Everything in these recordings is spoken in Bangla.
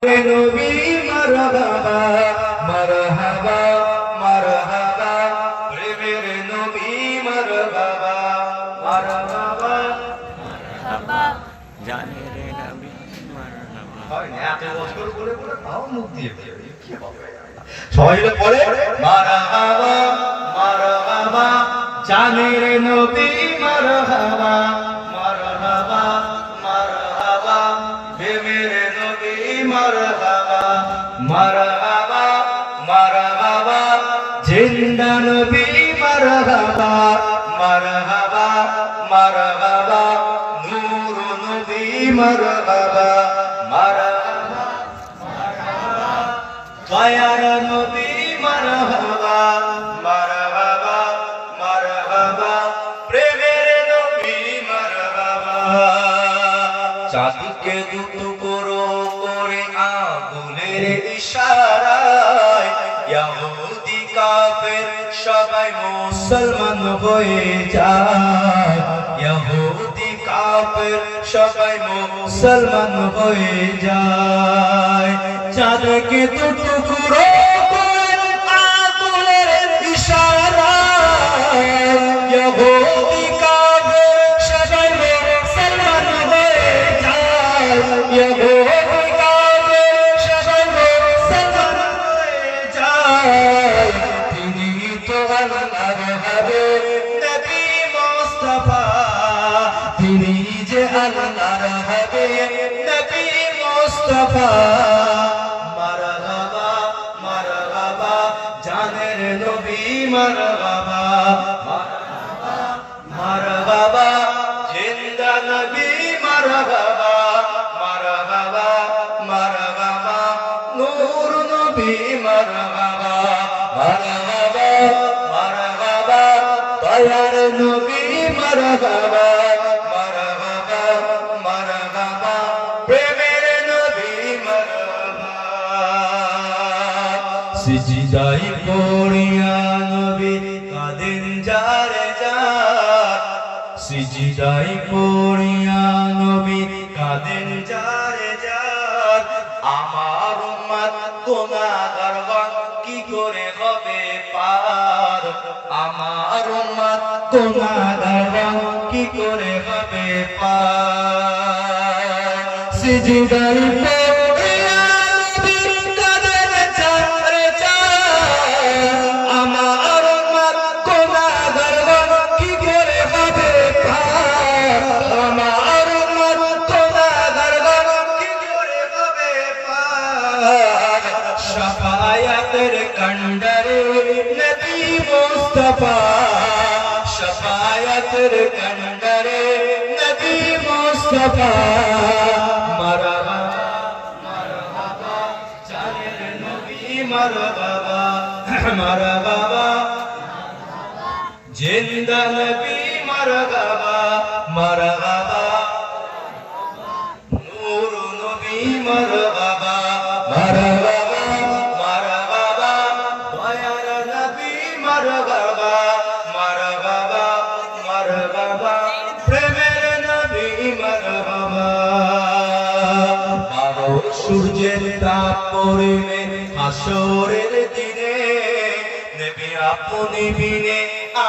নবী মারহাবা মারহাবা মারহাবা প্রেমের নবী মারহাবা মারহাবা মারহাবা জানে রে নবী মারহাবা হয় না এত বছর বলে বলে তাও মুখ দিয়ে কি হবে সবাই পড়ে মারহাবা মারহাবা জানে রে নবী মারহাবা মারহাবা মারহাবা প্রেমের নবী মারহাবা মারহাবা মারহাবা জিন্দা নবী মারহাবা মারহাবা মারহাবা নূর নবী মারহাবা মারহাবা মারহাবা দয়ার নবী মারহাবা মারহাবা মারহাবা প্রেমের নবী মারহাবা চাঁদকে দুটো করে আগুনের ইশারায় ইহুদি কাফের সবাই মুসলমান হয়ে যায় ইহুদি কাফের সবাই মুসলমান হয়ে যায় চাঁদকে দুটো করে আগুনের ইশারায় ইহুদি কাফের সবাই মুসলমান হয়ে যায় ইহুদি কাফের সবাই মুসলমান হয়ে যায় তিনি তো আল্লাহর হাবিব নবী মুস্তাফা তিনি যে আল্লাহর হাবিব নবী মুস্তাফা মারহাবা মারহাবা জানের নবী মারহাবা মারহাবা মারহাবা জিন্দা নবী মারহাবা মারহাবা মারহাবা নূর নবী মারহাবা মারহাবা মারহাবা দয়ার নবী মারহাবা মারহাবা মারহাবা প্রেমের নবী মারহাবা সিজদায় পড়িয়া নবী কাঁদেন যারে যার সিজদায় পড়িয়া নবী কাঁদেন যারে যার আমার উম্মত গুনাহগার কি করে হবে পার আমার উম্মত গুনাহগার কি করে হবে পার সিজদায় পড়িয়া নবী কাঁদেন যারে যার আমার উম্মত গুনাহগার কি করে হবে পার আমার উম্মত গুনাহগার কি করে হবে পার শাফায়াতের কন্ডরে নবী মুস্তাফা শাফায়াতের কন্ডরে নবী মুস্তাফা মারহাবা মারহাবা জানের নবী মারহাবা মারহাবা জিন্দা নবী মারহাবা মারহাবা নূর নবী মারহাবা মারহাবা মারহাবা দয়ার নবী মারহাবা মারহাবা মারহাবা প্রেমের নবী মারহাবা বারো সূর্যের তাপ পড়বে হাসরের দিনে নবী আপনি বিনে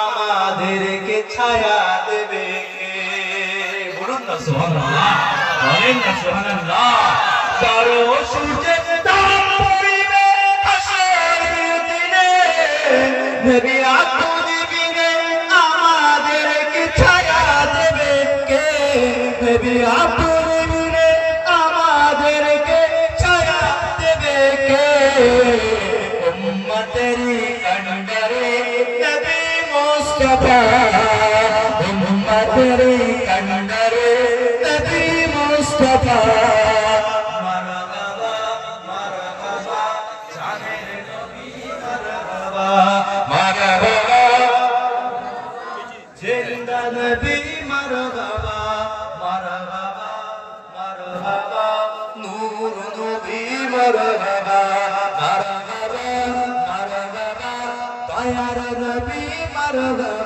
আমাদেরকে ছায়া দেবে কে বলুন না সুবহানাল্লাহ বলেন না সুবহানাল্লাহ বারো সূর্যের তাপ পড়বে হাসরের দিনে নবী আপনি বিনে আমাদেরকে ছায়া দেবে কে নবী আপনি বিনে আমাদেরকে ছায়া দেবে কে উম্মতেরি কন্ডরে নবী মুস্তাফা উম্মতেরি কন্ডরে নবী মুস্তাফা মারহাবা মারহাবা জানের নবী মারহাবা মারহাবা জিন্দা নবী মারহাবা মারহাবা মারহাবা নূর নবী মারহাবা মারহাবা মারহাবা দয়ার নবী মারহাবা